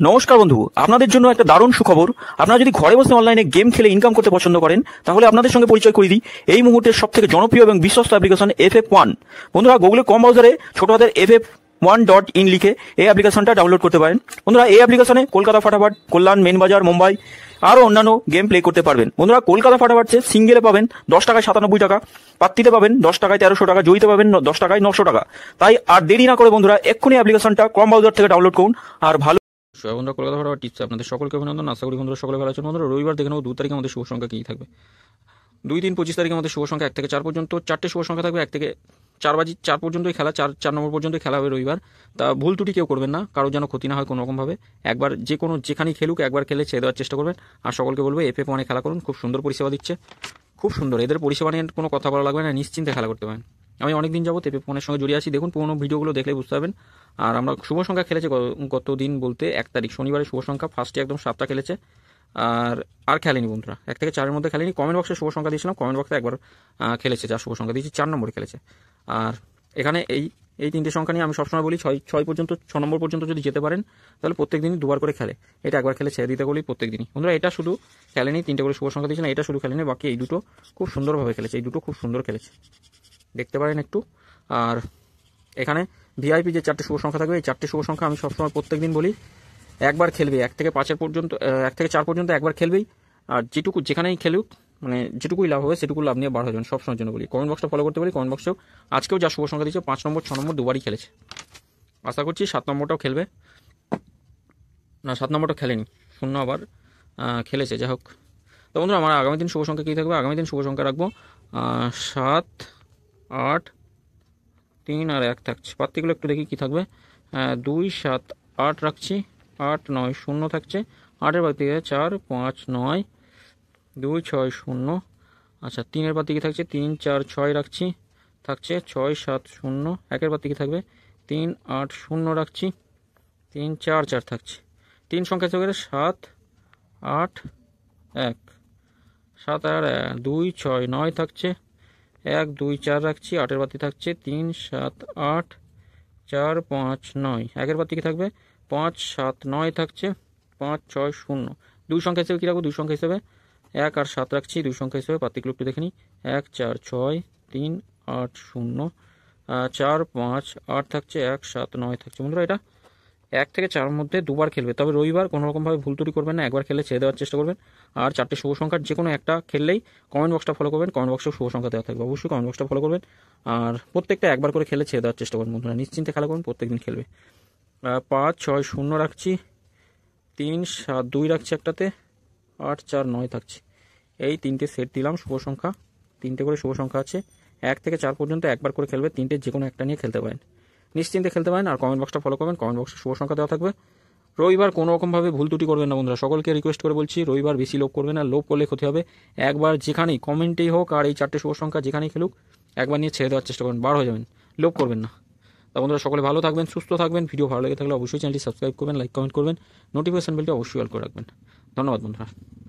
নমস্কার বন্ধু, আপনাদের জন্য একটা দারুণ সুখবর। আপনারা যদি ঘরে বসে অনলাইনে গেম খেলে ইনকাম করতে পছন্দ করেন, তাহলে আপনাদের সঙ্গে পরিচয় করিয়ে দিই এই মুহূর্তের সবথেকে জনপ্রিয় এবং বিশ্বস্ত অ্যাপ্লিকেশন FF1। বন্ধুরা, গুগলে কম ব্রাউজারে ছোট হাতের FF1.in লিখে এই অ্যাপ্লিকেশনটা ডাউনলোড করতে পারেন। বন্ধুরা, এই অ্যাপ্লিকেশনে কলকাতা ফাটাফাট, কল্যাণ, মেন বাজার, মুম্বাই আরও অন্যান্য গেম প্লে করতে পারবেন। বন্ধুরা, কলকাতা ফাটাফাটে সিঙ্গেলে পাবেন 10 টাকায় 97 টাকা, পাত্তিতে পাবেন 10 টাকায় 1300 টাকা, জয়ীতে পাবেন 10 টাকায় 900 টাকা। তাই আর দেরি না করে বন্ধুরা এক্ষুনি অ্যাপ্লিকেশনটা কম ব্রাউজার থেকে ডাউনলোড করুন আর ভালো। বন্ধুরা, কলকাতা ফাটাফাট টিপস আপনাদের সকলকে অভিনন্দন। আশা করি বন্ধুরা সকলে ভালো আছেন। বন্ধুরা, রবিবার দেখে নেব 2 তারিখে আমাদের শুভ সংখ্যা কী থাকবে। 2, 3, 25 তারিখে আমাদের শুভ সংখ্যা 1 থেকে 4 পর্যন্ত। 4টে শুভ সংখ্যা থাকবে 1 থেকে 4 বাজি 4 পর্যন্তই খেলা, 4 নম্বর পর্যন্তই খেলা হবে রবিবার। তা ভুল ত্রুটি কেউ করবেন না, কারো যেন ক্ষতি না হয় কোনো রকমভাবে। একবার যেখানেই খেলুক একবার খেলে ছেড়ে দেওয়ার চেষ্টা করবেন। আর সকলকে বলবো FF1 খেলা করুন, খুব সুন্দর পরিষেবা দিচ্ছে, খুব সুন্দর। এদের পরিষেবা নিয়ে কোনো কথা বলা লাগবে না, নিশ্চিন্তে খেলা করতে পারেন। আমি অনেকদিন যাবত FF1 সঙ্গে জড়িয়ে আছি, দেখুন পুরোনো ভিডিওগুলো দেখলে বুঝতে পারবেন। আর আমরা শুভ সংখ্যা খেলেছি গত দিন বলতে 1 তারিখ শনিবারে শুভ সংখ্যা ফার্স্টে একদম 7টা খেলেছে। আর খেলেনি বন্ধুরা, 1 থেকে 4-এর মধ্যে খেলেনি। কমেন্ট বক্সে শুভ সংখ্যা দিয়েছিলাম, কমেন্ট বক্সে একবার খেলেছে, যা শুভ সংখ্যা দিয়েছি 4 নম্বরে খেলেছে। আর এখানে এই 3টে সংখ্যা নিয়ে আমি সবসময় বলি 6 পর্যন্ত, 6 নম্বর পর্যন্ত যদি যেতে পারেন তাহলে প্রত্যেক দিনই 2বার করে খেলে। এটা একবার খেলে ছেড়ে দিতে বলি প্রত্যেক দিনই। বন্ধুরা, এটা শুধু খেলেনি, 3টে করে শুভ সংখ্যা দিয়েছে না, এটা শুধু খেলেনি, বাকি এই দুটো খুব সুন্দরভাবে খেলেছে, এই দুটো খুব সুন্দর খেলেছে, দেখতে পারেন একটু। আর এখানে VIP যে 4টে শুভ সংখ্যা থাকবে, এই 4টে শুভ সংখ্যা আমি সবসময় প্রত্যেক দিন বলি একবার খেলবে। 1 থেকে 4 পর্যন্ত একবার খেলবেই। আর যেখানেই খেলুক, মানে যেটুকুই লাভ হবে সেটুকু লাভ নিয়ে বার হয়ে যাবেন, সবসময়ের জন্য বলি। কমেন্ট বক্সটা ফলো করতে বলি, কমেন্ট বক্সেও আজকেও যা শুভ সংখ্যা দিয়েছে 5 নম্বর, 6 নম্বর 2বারই খেলেছে। আশা করছি 7 নম্বরটাও খেলবে না, 7 নম্বরটা খেলেনি, 0 আবার খেলেছে, যাই হোক। তো বন্ধুরা, আমার আগামী দিন শুভ সংখ্যা কী থাকবে? আগামী দিন শুভ সংখ্যা রাখবো 7, 8, 3 আর 1 থাকছে। পাত্তিগুলো একটু দেখি কী থাকবে। 2, 7, 8 রাখছি, 8, 9, 0 থাকছে। 8-এর বাদ থেকে 4, 5, 9, 2, 6, 0। আচ্ছা, 3-এর বাদ থেকে থাকছে 3, 4, 6 রাখছি, থাকছে 6, 7, 0। 1-এর বাদ থেকে থাকবে 3, 8, 0 রাখছি, 3, 4, 4 থাকছে। 3 সংখ্যা থেকে 7, 8, 1, 7 আর 2, 6, 9 থাকছে, 1, 2, 4 রাখছি। 8-এর বাদ থেকে থাকছে 3, 7, 8, 4, 5, 9। 1-এর বাদ থেকে থাকবে 5, 7, 9 থাকছে, 5, 6, 0। 2 সংখ্যা হিসেবে কী রাখবো? 2 সংখ্যা হিসেবে 1 আর 7 রাখছি, 2 সংখ্যা হিসেবে। পাত্তিগুলো একটু দেখে নিই। 1, 4, 6, 3, 8, 0, 4, 5, 8 থাকছে, 1, 7, 9 থাকছে। বন্ধুরা, এটা 1 থেকে 4-এর মধ্যে 2বার খেলবে, তবে রবিবার কোনো রকমভাবে ভুল ত্রুটি করবেন না, একবার খেলে ছেড়ে দেওয়ার চেষ্টা করবেন। আর 4টে শুভ সংখ্যার যে কোনো একটা খেললেই কমেন্ট বক্সটা ফলো করবেন, কমেন্ট বক্সেও শুভ সংখ্যা দেওয়া থাকবে, অবশ্যই কমেন্ট বক্সটা ফলো করবেন। আর প্রত্যেকটা একবার করে খেলে ছেড়ে দেওয়ার চেষ্টা করবেন। বন্ধুরা, নিশ্চিন্তে খেলা করুন, প্রত্যেকদিন খেলবে। 5, 6, 0 রাখছি, 3, 7, 2 রাখছি একটাতে, 8, 4, 9 থাকছে। এই 3টে সেট দিলাম শুভ সংখ্যা, 3টে করে শুভ সংখ্যা আছে। 1 থেকে 4 পর্যন্ত একবার করে খেলবে, 3টে যে কোনো একটা নিয়ে খেলতে পারেন, নিশ্চিন্তে খেলতে পারেন। আর কমেন্ট বক্সটা ফলো করবেন, কমেন্ট বক্সে শুভ সংখ্যা দেওয়া থাকবে। রবিবার কোনো রকমভাবে ভুল ত্রুটি করবেন না বন্ধুরা, সকলকে রিকোয়েস্ট করে বলছি, রবিবার বেশি লোভ করবেন না, লোভ করলে ক্ষতি হবে। একবার যেখানেই কমেন্টেই হোক আর এই 4টে শুভ সংখ্যা যেখানেই খেলুক একবার নিয়ে ছেড়ে দেওয়ার চেষ্টা করবেন, বার হয়ে যাবেন, লোভ করবেন না। তা বন্ধুরা, সকলে ভালো থাকবেন, সুস্থ থাকবেন। ভিডিও ভালো লেগে থাকলে অবশ্যই চ্যানেলটি সাবস্ক্রাইব করবেন, লাইক কমেন্ট করবেন, নোটিফিকেশন বেলটি অবশ্যই অল করে রাখবেন। ধন্যবাদ বন্ধুরা।